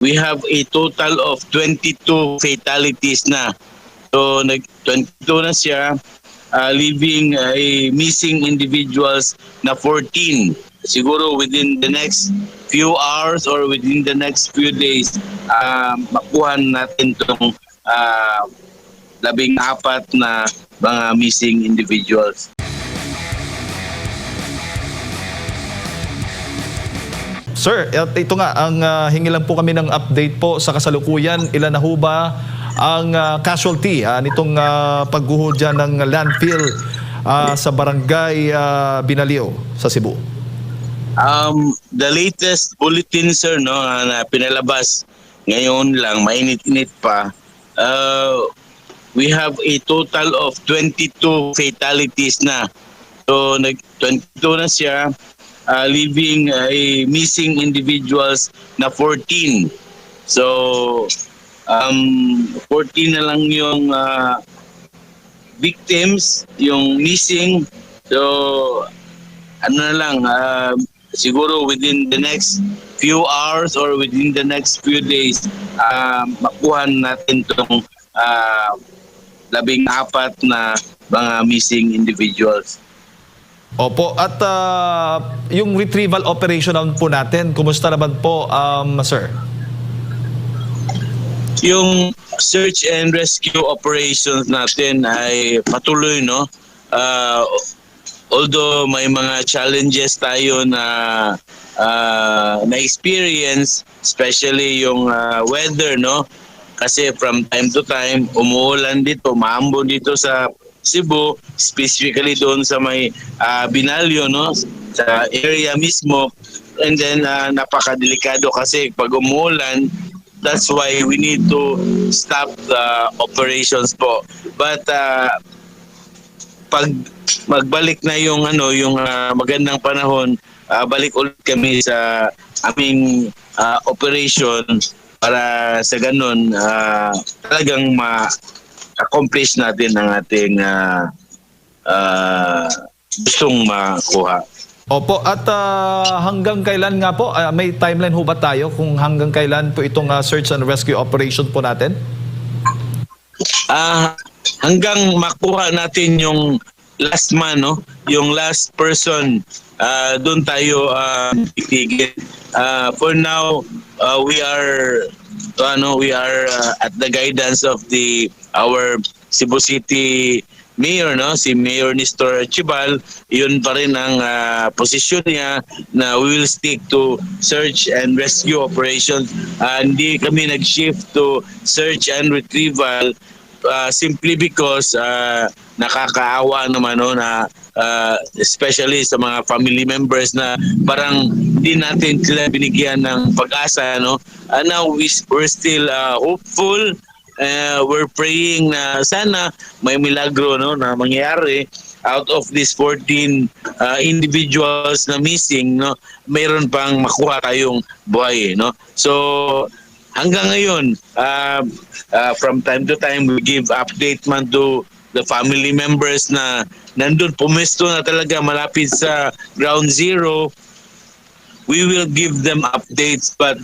we have a total of 22 fatalities na. So, 22 na siya, leaving a missing individuals na 14. Siguro within the next few hours or within the next few days, makuha natin itong 14 na mga missing individuals. Sir, at ito nga, ang hingi lang po kami ng update po sa kasalukuyan. Ilan na ho ba ang casualty nitong pagguho dyan ng landfill sa barangay Binalio sa Cebu? The latest bulletin, sir, no, na pinalabas ngayon lang, mainit-init pa, we have a total of 22 fatalities na. So, 22 na siya, leaving a missing individuals na 14. So, 14 na lang yung victims, yung missing. So, ano na lang, siguro within the next few hours or within the next few days, makuha natin itong 14 na mga missing individuals. Opo, at yung retrieval operation naman po natin, kumusta naman po, sir? Yung search and rescue operations natin ay patuloy, no? Although may mga challenges tayo na experience, especially yung weather, no? Kasi from time to time, umuulan dito, maambon dito sa Cebu, specifically doon sa may Binalio, no? Sa area mismo. And then napakadelikado kasi pag umuulan, that's why we need to stop the operations po. But pag magbalik na yung magandang panahon, balik ulit kami sa aming operation para sa ganun talagang ma-accomplish natin ang ating gustong makuha. Opo, at hanggang kailan nga po, may timeline ho ba tayo kung hanggang kailan po itong search and rescue operation po natin? Hanggang makuha natin yung last man, no? Yung last person, doon tayo titigil. For now, we are at the guidance of our Cebu City Mayor, no, si Mayor Nestor Chibal. Yun pa rin ang posisyon niya na we will stick to search and rescue operations. Hindi kami nag-shift to search and retrieval simply because nakakaawa naman, no, na especially sa mga family members na parang hindi natin sila binigyan ng pag-asa, no. Now we're still hopeful. We're praying na sana may milagro, no, na mangyari out of these 14 individuals na missing, no, mayroon pang makuha tayong buhay, no. So hanggang ngayon, from time to time we give update man to the family members na nandun pumesto na talaga malapit sa ground zero. We will give them updates, but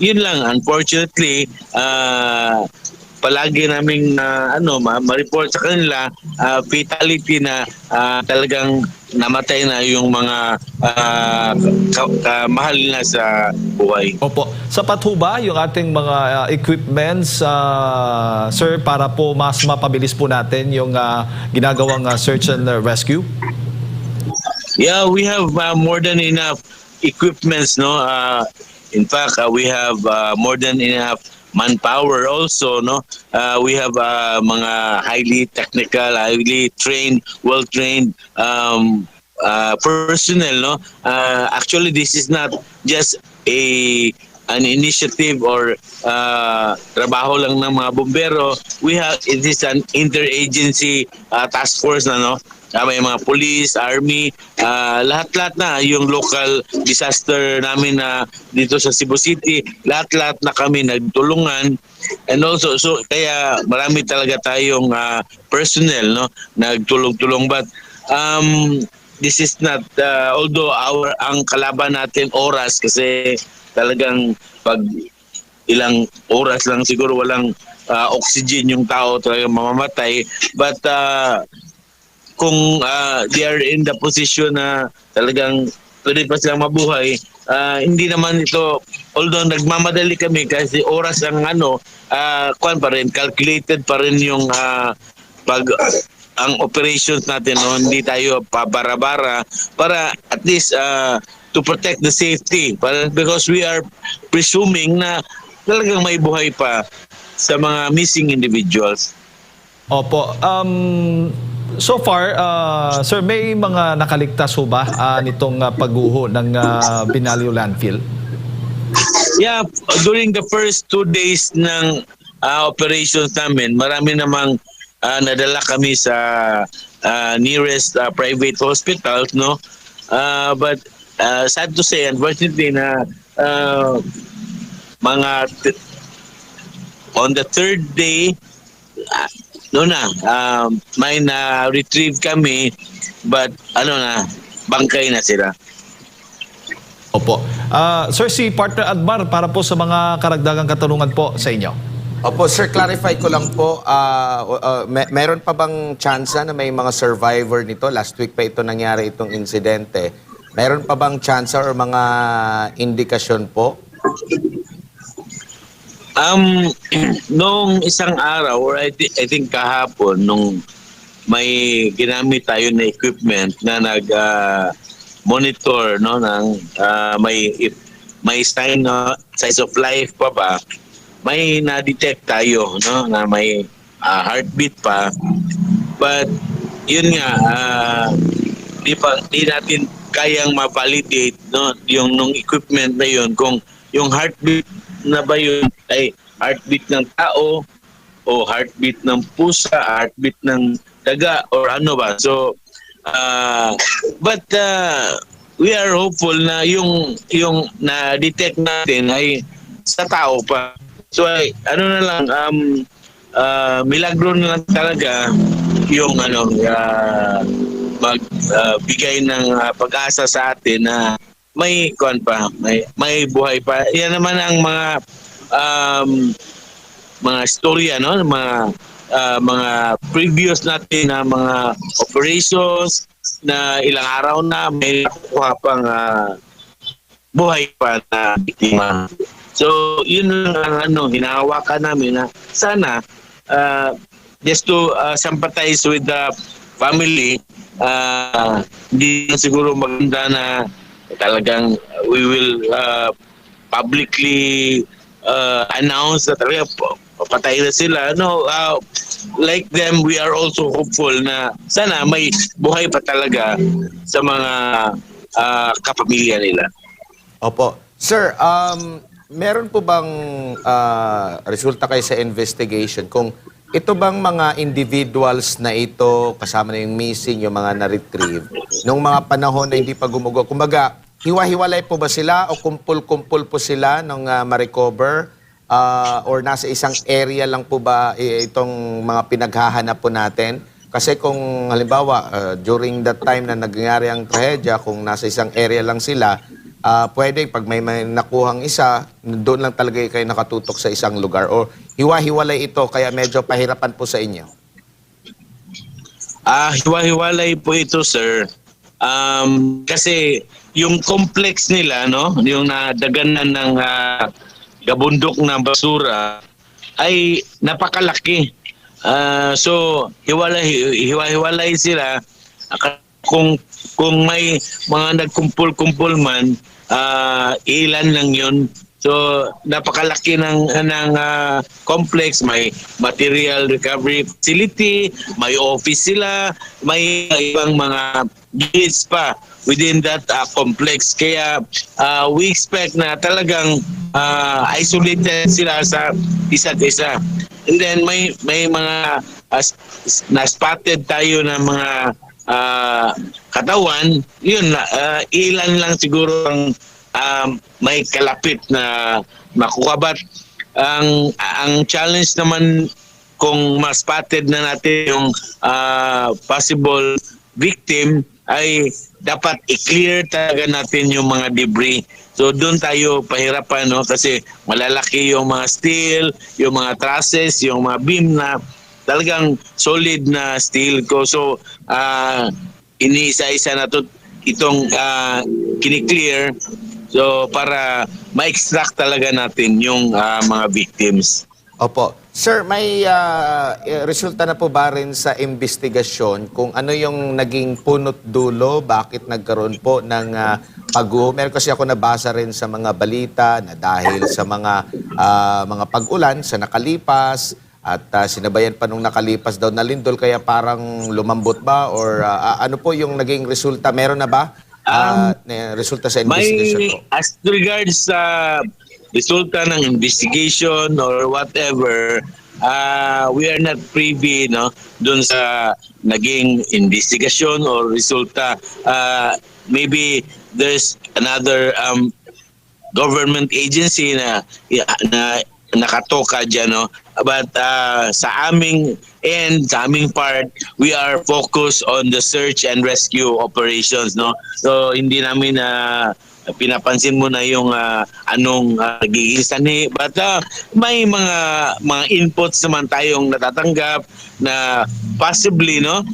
yun lang, unfortunately, palagi naming ma-report sa kanila fatality na talagang namatay na yung mga kamahal na sa buhay. Opo. Sapat ho ba yung ating mga equipments, sir, para po mas mapabilis po natin yung ginagawang search and rescue? Yeah, we have more than enough equipments, no. In fact, we have more than enough manpower also, no. We have mga highly technical, highly trained, well-trained personnel, no. Actually, this is not just an initiative or trabaho lang ng mga bombero. It is an interagency task force na, no. May mga police, army, lahat-lahat na yung local disaster namin na dito sa Cebu City, lahat-lahat na kami nagtulungan. And also, so kaya marami talaga tayong personnel, no, nagtulong-tulong. But this is not, although ang kalaban natin oras, kasi talagang pag ilang oras lang siguro walang oxygen yung tao, talaga mamamatay. But kung they are in the position na talagang pwede pa silang mabuhay, hindi naman ito, although nagmamadali kami kasi oras ang kwan pa rin, calculated pa rin yung pag ang operations natin, no? Hindi tayo pabara-bara para at least to protect the safety, because we are presuming na talagang may buhay pa sa mga missing individuals. Opo. So far, sir, may mga nakaligtas ho ba nitong pagguho ng Binalio landfill? Yeah, during the first 2 days ng operations namin, marami namang nadala kami sa nearest private hospitals, no? But sad to say, unfortunately, na on the third day, may na-retrieve kami, but bangkay na sila. Opo. Sir, si Partner Admar, para po sa mga karagdagang katanungan po sa inyo. Opo, sir, clarify ko lang po, meron pa bang tsansa na may mga survivor nito? Last week pa ito nangyari itong insidente. Meron pa bang tsansa or mga indikasyon po? Noong isang araw, or I think kahapon, nung may ginamit tayo na equipment na nag-monitor, no, ng may sign of life pa ba, may na-detect tayo, no, na may heartbeat pa. But yun nga, di natin kayang ma-validate, no, yung nung equipment na yun, kung yung heartbeat na ba yun ay heartbeat ng tao o heartbeat ng pusa, heartbeat ng daga, or ano ba. So but we are hopeful na yung na-detect natin ay sa tao pa. So milagro na lang talaga yung magbigay ng pag-asa sa atin na may buhay pa. Yan naman ang mga storya, no, mga previous natin na mga operations na ilang araw na may nakuha pang buhay pa na biktima. So yun ang hinahawakan namin na sana just to sympathize with the family. Hindi siguro maganda na talagang we will publicly announce na talaga patay na sila. No, like them, we are also hopeful na sana may buhay pa talaga sa mga kapamilya nila. Opo. Sir, meron po bang resulta kayo sa investigation kung ito bang mga individuals na ito, kasama na yung missing, yung mga na-retrieve, nung mga panahon na hindi pa gumugo, kumbaga, hiwa-hiwalay po ba sila o kumpul-kumpul po sila nung ma-recover? Or nasa isang area lang po ba itong mga pinaghahanap po natin? Kasi kung halimbawa, during that time na nangyari ang trahedya, kung nasa isang area lang sila, pwede pag may nakuhang isa, doon lang talaga kayo nakatutok sa isang lugar. O hiwa-hiwalay ito, kaya medyo pahirapan po sa inyo? Hiwa-hiwalay po ito, sir. Kasi yung complex nila, no, yung nadaganan ng gabundok na basura ay napakalaki. So hiwa-hiwalay sila. Kung may mga nagkumpul-kumpul man, ilan lang yun. So napakalaki ng complex, may material recovery facility, may office sila, may ibang mga units pa within that complex. Kaya we expect na talagang isolated sila sa isa't isa. And then may mga na-spotted tayo ng mga katawan, yun, ilan lang siguro ang may kalapit na makuha. But ang challenge naman kung ma-spotted na natin yung possible victim ay dapat i-clear talaga natin yung mga debris. So doon tayo pahirapan, no, kasi malalaki yung mga steel, yung mga trusses, yung mga beam na talagang solid na steel ko. So iniisa-isa na to itong kini-clear, so para ma-extract talaga natin yung mga victims. Opo. Sir, may resulta na po ba rin sa investigasyon kung ano yung naging punot dulo, bakit nagkaroon po ng pagguho? Meron kasi ako nabasa rin sa mga balita na dahil sa mga pag-ulan sa nakalipas at sinabayan pa nung nakalipas daw na lindol kaya parang lumambot ba or ano po yung naging resulta? Meron na ba resulta sa investigasyon po? As regards sa resulta ng investigation or whatever, we are not privy, no, dun sa naging investigasyon or resulta. Maybe there's another government agency na nakatoka dyan, no? But sa aming end, sa aming part, we are focused on the search and rescue operations, no? So hindi namin pinapansin mo na yung anong nagiging sanhi, but may mga inputs naman tayong natatanggap na possibly, no,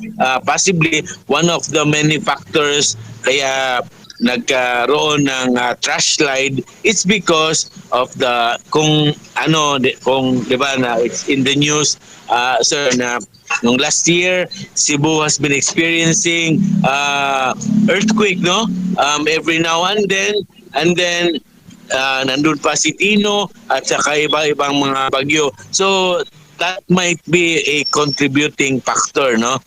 possibly one of the many factors kaya nagkaroon ng trash slide. It's because of the kung 'di ba na it's in the news, sir, na nung last year Cebu has been experiencing earthquake, no, every now and then nandun pa si Tino at saka iba-ibang mga bagyo. So that might be a contributing factor, no,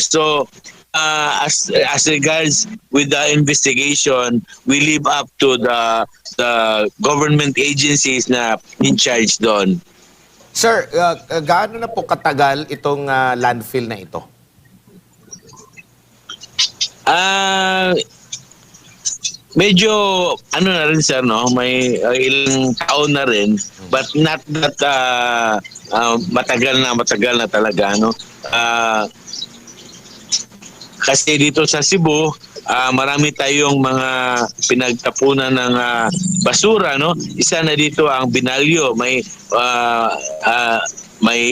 So as regards with the investigation, we live up to the government agencies na in charge doon. Sir, gaano na po katagal itong landfill na ito? Medyo na rin, sir, no, may ilang taon na rin, but not that matagal na talaga, no. Kasi dito sa Cebu, marami tayong mga pinagtapunan ng basura, no. Isa na dito ang Binalyo. May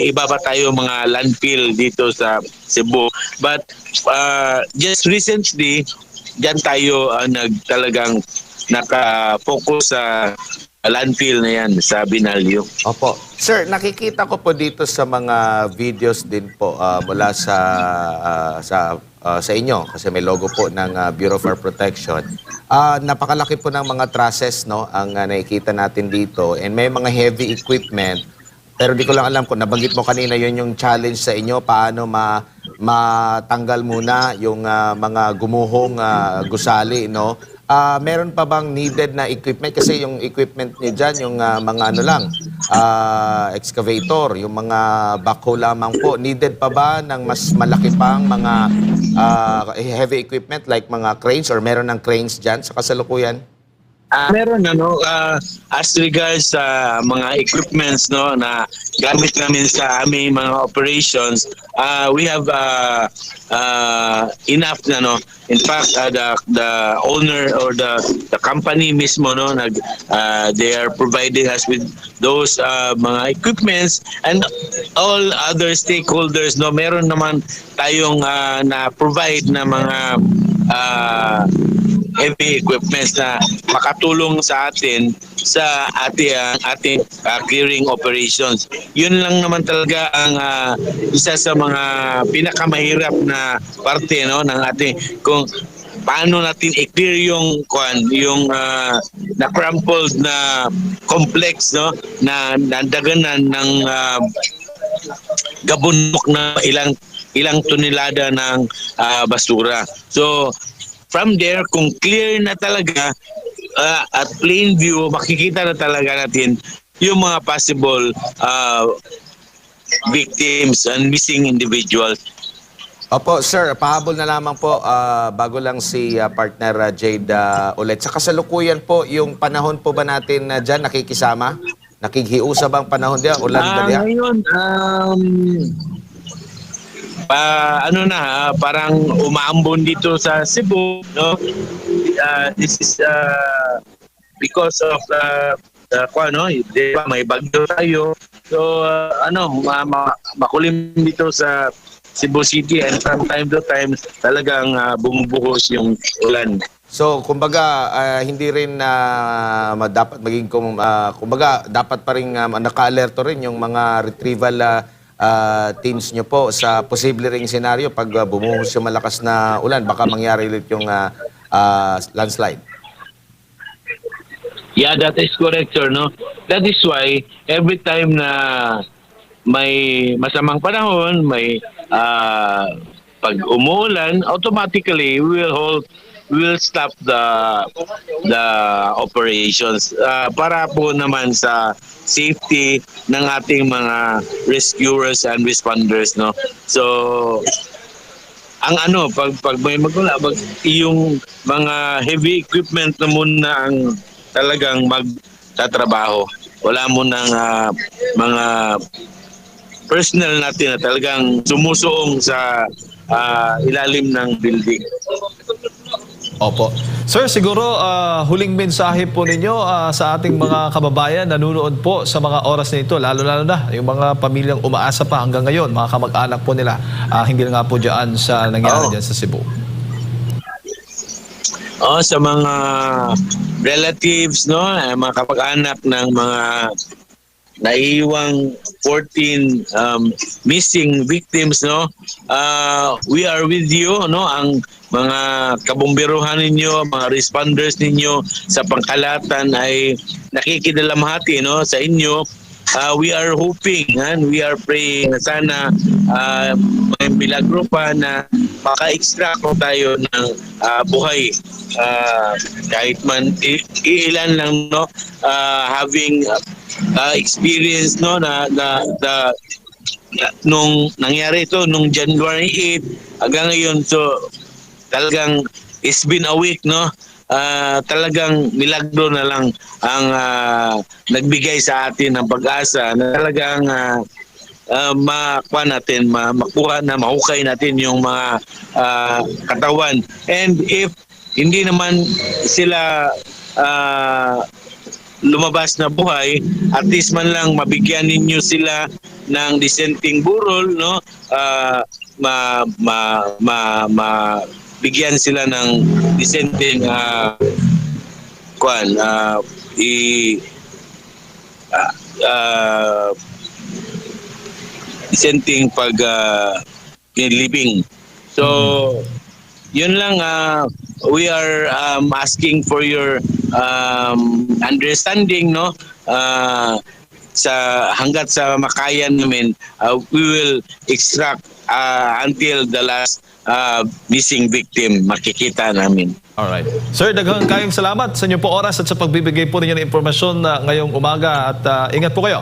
iba pa tayo mga landfill dito sa Cebu. But just recently, diyan tayo talagang naka-focus sa landfill na yan sa Binalyo. Opo. Sir, nakikita ko po dito sa mga videos din po mula sa inyo kasi may logo po ng Bureau of Fire Protection. Napakalaki po ng mga trusses, no, ang nakikita natin dito, and may mga heavy equipment. Pero di ko lang alam kung nabanggit mo kanina yun yung challenge sa inyo, paano matanggal muna yung mga gumuhong gusali, no? Meron pa bang needed na equipment? Kasi yung equipment niyo dyan, yung mga excavator, yung mga backhoe lamang po. Needed pa ba ng mas malaki pang mga heavy equipment like mga cranes, or meron ng cranes dyan sa kasalukuyan? Meron, as regards sa mga equipments, no, na gamit namin sa aming mga operations, we have enough na, no. In fact, the owner or the company mismo, no, they are providing us with those mga equipments, and all other stakeholders, no, meron naman tayong na-provide na mga heavy equipments na makatulong sa atin sa ating clearing operations. Yun lang naman talaga ang isa sa mga pinakamahirap na parte, no, ng ating, kung paano natin i-clear yung na-crumpled na complex, no, na nandaganan ng gabunok na ilang tonelada ng basura. So from there, kung clear na talaga at plain view, makikita na talaga natin yung mga possible victims and missing individuals. Opo, sir, pahabol na lamang po bago lang si partner Jade ulit. Sa kasalukuyan po, yung panahon po ba natin dyan nakikisama? Nakikhiusap ang panahon diyan? Ulan ba diyan? Ngayon, ano na, parang umaambon dito sa Cebu, no? This is because of ano, di ba, may bagyo tayo. So makulim dito sa Cebu City, and from time to time talagang bumubuhos yung ulan. So, kumbaga, hindi rin dapat maging, kumbaga, dapat pa rin naka-alerto rin yung mga retrieval teams nyo po sa posible ring senaryo pag bumuhos yung malakas na ulan. Baka mangyari ulit yung landslide. Yeah, that is correct, sir. No? That is why every time na may masamang panahon, may pag umuulan, automatically we will stop the operations para po naman sa safety ng ating mga rescuers and responders, no. So ang pag may magula, yung mga heavy equipment na muna ang talagang magtatrabaho. Wala mo nang mga personnel natin na talagang sumusuong sa ilalim ng building. Opo. Sir, siguro huling mensahe po ninyo sa ating mga kababayan nanonood po sa mga oras na ito, lalo-lalo na yung mga pamilyang umaasa pa hanggang ngayon, mga kamag-anak po nila, hindi na nga po dyan sa nangyari dyan sa Cebu. Sa mga relatives, no, mga kapag-anak ng mga naiiwang 14 missing victims, no, we are with you, no, ang mga kabomberuhan ninyo, mga responders ninyo sa pangkalatan ay nakikidalamhati, no, sa inyo. We are hoping and we are praying na sana may milagro pa na maka-extract tayo ng buhay, kahit man ilan lang, no, having experience, no, nung nangyari ito nung January 8 hanggang ngayon. So talagang it's been a week, no. Talagang milagro na lang ang nagbigay sa atin ng pag-asa na talagang mahukay natin yung mga katawan. And if hindi naman sila lumabas na buhay, at least man lang mabigyan ninyo sila ng dissenting burol, no, bigyan sila ng dissenting dissenting living. So yun lang, we are asking for your understanding, no, hanggat sa makaya namin, we will extract until the last missing victim makikita namin. Alright. Sir, daghang kayong salamat sa inyo po oras at sa pagbibigay po ninyo ng impormasyon ngayong umaga, at ingat po kayo.